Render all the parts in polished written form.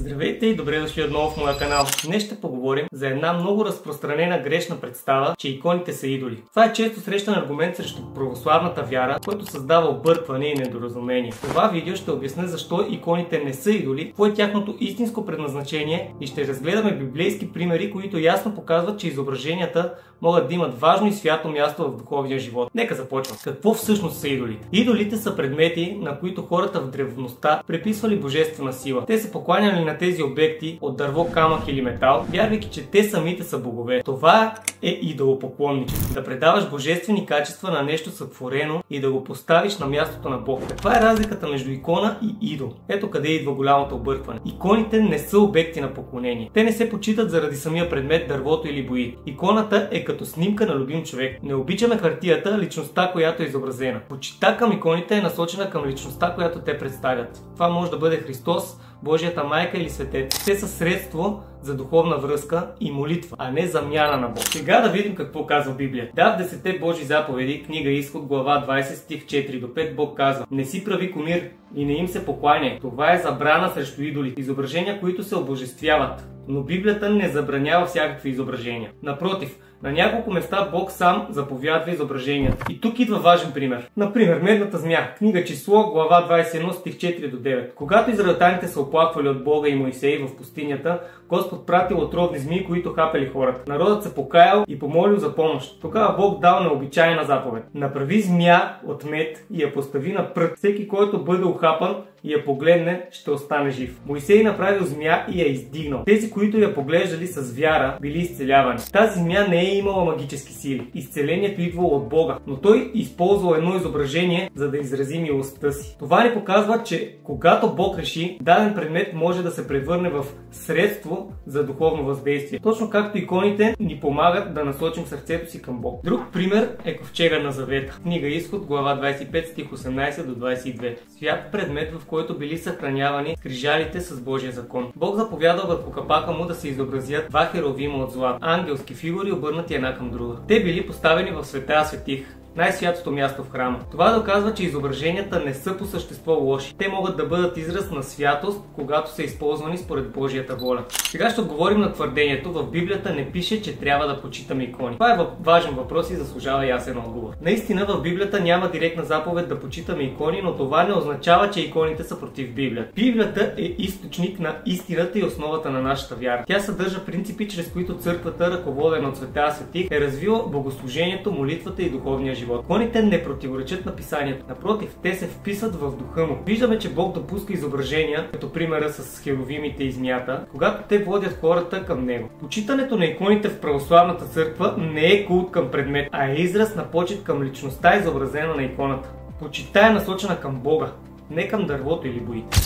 Здравейте и добре дошли отново в моя канал. Днес ще поговорим за една много разпространена грешна представа, че иконите са идоли. Това е често срещан аргумент срещу православната вяра, който създава объркване и недоразумение. В това видео ще обясня защо иконите не са идоли, какво е тяхното истинско предназначение и ще разгледаме библейски примери, които ясно показват, че изображенията могат да имат важно и свято място в духовния живот. Нека започвам. Какво всъщност са идолите? Идолите са предмети, на които хората в древността приписвали божествена сила. Те са покланяли на тези обекти от дърво, камък или метал, вярвайки, че те самите са богове. Това е идолопоклонничество. Да предаваш божествени качества на нещо сътворено и да го поставиш на мястото на Бог. Каква е разликата между икона и идол? Ето къде идва голямото объркване. Иконите не са обекти на поклонение. Те не се почитат заради самия предмет, дървото или бои. Иконата е като снимка на любим човек. Не обичаме хартията, личността, която е изобразена. Почита към иконите е насочена към личността, която те представят. Това може да бъде Христос, Божията майка или светец. Те са средство за духовна връзка и молитва, а не замяна на Бог. Сега да видим какво казва Библия. Да, в 10 Божи заповеди, книга Изход, глава 20, стих 4 до 5, Бог казва: не си прави кумир и не им се покланяй. Това е забрана срещу идолите, изображения, които се обожествяват. Но Библията не забранява всякакви изображения. Напротив, на няколко места Бог сам заповядва изображенията. И тук идва важен пример. Например, медната змия. Книга Число, глава 21, стих 4 до 9. Когато израелтяните са оплаквали от Бога и Моисей в пустинята, Господ пратил отровни змии, които хапели хората. Народът се покаял и помолил за помощ. Тогава Бог дал необичайна заповед: направи змия от мед и я постави на прът. Всеки, който бъде ухапан и я погледне, ще остане жив. Моисей направил змия и я издигнал. Тези, които я поглеждали с вяра, били изцелявани. Тази змия не е имала магически сили. Изцелението идвало от Бога, но той използвал едно изображение, за да изрази милостта си. Това ни показва, че когато Бог реши, даден предмет може да се превърне в средство за духовно въздействие. Точно както иконите ни помагат да насочим сърцето си към Бог. Друг пример е ковчега на завета. Книга Изход, глава 25, стих 18 до 22. Свят предмет, в който били съхранявани скрижалите с Божия закон. Бог заповядал върху капака му да се изобразят два херовима от злато, ангелски фигури, обърнати една към друга. Те били поставени в света светих, най-святото място в храма. Това доказва, че изображенията не са по същество лоши. Те могат да бъдат израз на святост, когато са използвани според Божията воля. Сега ще отговорим на твърдението: в Библията не пише, че трябва да почитаме икони. Това е важен въпрос и заслужава ясен отговор. Наистина в Библията няма директна заповед да почитаме икони, но това не означава, че иконите са против Библията. Библията е източник на истината и основата на нашата вяра. Тя съдържа принципи, чрез които църквата, ръководена от света светих, е развила богослужението, молитвата и духовния живот. Иконите не противоречат на писанието. Напротив, те се вписват в духа му. Виждаме, че Бог допуска изображения, като примера с херовимите и змията, когато те водят хората към него. Почитането на иконите в православната църква не е култ към предмет, а е израз на почит към личността, изобразена на иконата. Почитта е насочена към Бога, не към дървото или боите.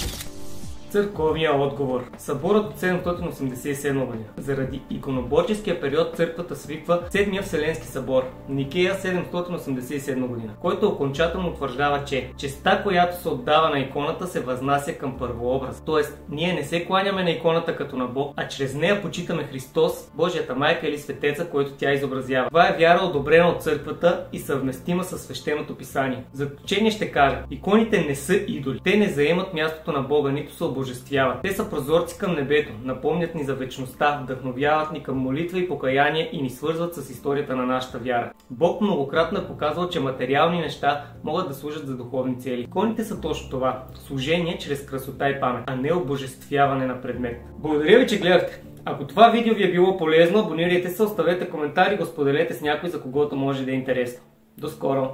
Църковния отговор. Съборът от 787 година. Заради иконоборческия период църквата свиква Седмия Вселенски събор, Никея 787 година, който окончателно утвърждава, че честта, която се отдава на иконата, се възнася към първообраз. Тоест, ние не се кланяме на иконата като на Бог, а чрез нея почитаме Христос, Божията майка или светеца, който тя изобразява. Това е вяра, одобрена от църквата и съвместима със свещеното писание. В заключение ще кажа: иконите не са идоли. Те не заемат мястото на Бога, нито са обожествяват. Те са прозорци към небето, напомнят ни за вечността, вдъхновяват ни към молитва и покаяние и ни свързват с историята на нашата вяра. Бог многократно е показвал, че материални неща могат да служат за духовни цели. Иконите са точно това – служение чрез красота и памет, а не обожествяване на предмет. Благодаря ви, че гледахте! Ако това видео ви е било полезно, абонирайте се, оставете коментари, го споделете с някой, за когото може да е интересно. До скоро!